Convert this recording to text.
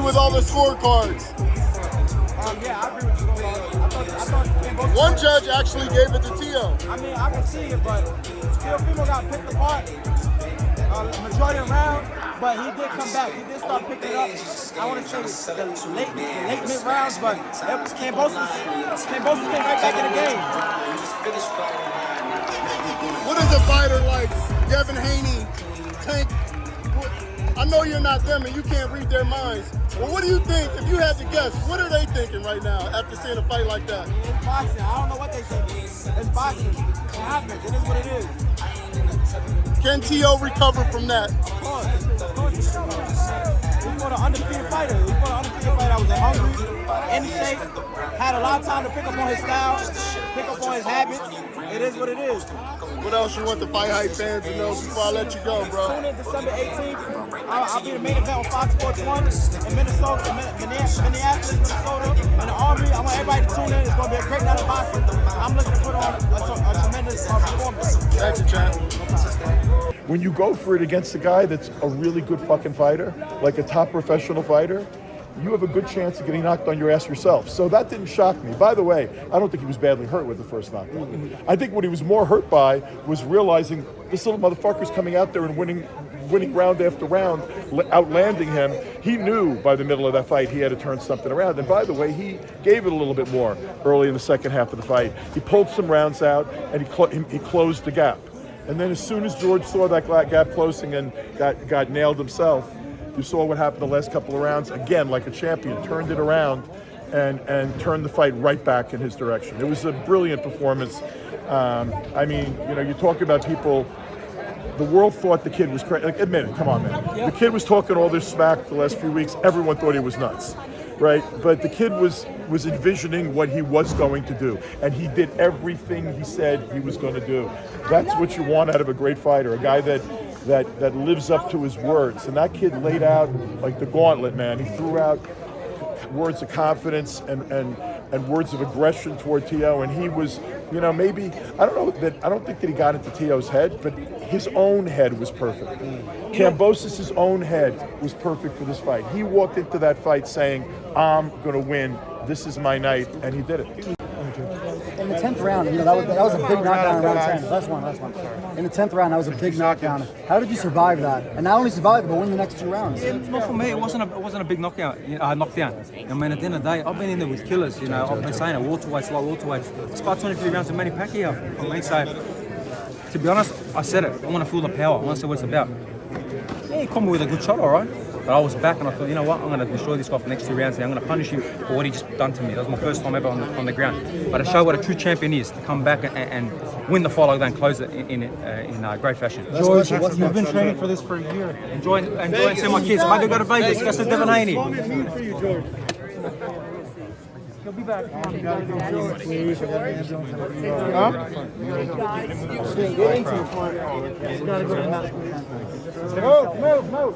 with all the scorecards? Yeah, I agree with you. I thought Kambosos. One judge actually gave it to Teo. I mean, I can see it, but Teofimo got picked apart majority of the round, but he did come back. He did start picking up. I want to say the late mid rounds, but Kambosos came right back in the game. What is a fighter like Devin Haney, Tank? I know you're not them and you can't read their minds. Well, what do you think, if you had to guess, what are they thinking right now after seeing a fight like that? It's boxing. I don't know what they think. It's boxing. It happens. It is what it is. Can Teo recover from that? Of course. He's for the undefeated fighter. He's for the undefeated fighter. I was hungry, in shape, had a lot of time to pick up on his style, pick up on his habits. It is what it is. What else you want the FightHype fans to know before I let you go, bro? Tune in December 18th. I'll be the main event on Fox Sports 1 in Minnesota, Minneapolis, Minnesota, and the Army. I want everybody to tune in. It's going to be a great night of boxing. I'm looking to put on a tremendous performance. Thank you, champ. When you go for it against a guy that's a really good fucking fighter, like a top professional fighter, you have a good chance of getting knocked on your ass yourself. So that didn't shock me. By the way, I don't think he was badly hurt with the first knockdown. I think what he was more hurt by was realizing this little motherfucker's coming out there and winning round after round, outlanding him. He knew by the middle of that fight he had to turn something around. And by the way, he gave it a little bit more early in the second half of the fight. He pulled some rounds out and he closed the gap. And then as soon as George saw that gap closing and got nailed himself, you saw what happened the last couple of rounds. Again, like a champion, turned it around and turned the fight right back in his direction. It was a brilliant performance. I mean, you know, you talk about people, the world thought the kid was crazy. Like, admit it, come on, man. The kid was talking all this smack the last few weeks. Everyone thought he was nuts, right? But the kid was envisioning what he was going to do. And he did everything he said he was going to do. That's what you want out of a great fighter, a guy that lives up to his words. And that kid laid out like the gauntlet, man. He threw out words of confidence and words of aggression toward Teo, and he was, you know, maybe, I don't think that he got into Teo's head, but his own head was perfect. Kambosos' own head was perfect for this fight. He walked into that fight saying, I'm gonna win, this is my night, and he did it. In the 10th round, you know, that was a big knockdown in round 10. Last one. In the 10th round, that was a big knockdown. How did you survive that? And not only survive it, but win the next 2 rounds? Yeah, not for me. It wasn't a big knockdown. I mean, at the end of the day, I've been in there with killers. You know, I've been saying it, welterweights, light welterweights. Sparred 23 rounds with Manny Pacquiao. I mean, so to be honest, I said it. I want to feel the power. I want to see what it's about. Yeah, he caught me with a good shot, all right. But I was back and I thought, you know what, I'm going to destroy this guy for the next 2 rounds and I'm going to punish him for what he just done to me. That was my first time ever on the ground. But to show what a true champion is, to come back and win the fight like that and close it in great fashion. George, you've been training for this for a year. Enjoying seeing my kids. Maybe go to Vegas, go to Devin Haney. What does it mean for you, George? He'll be back. Move.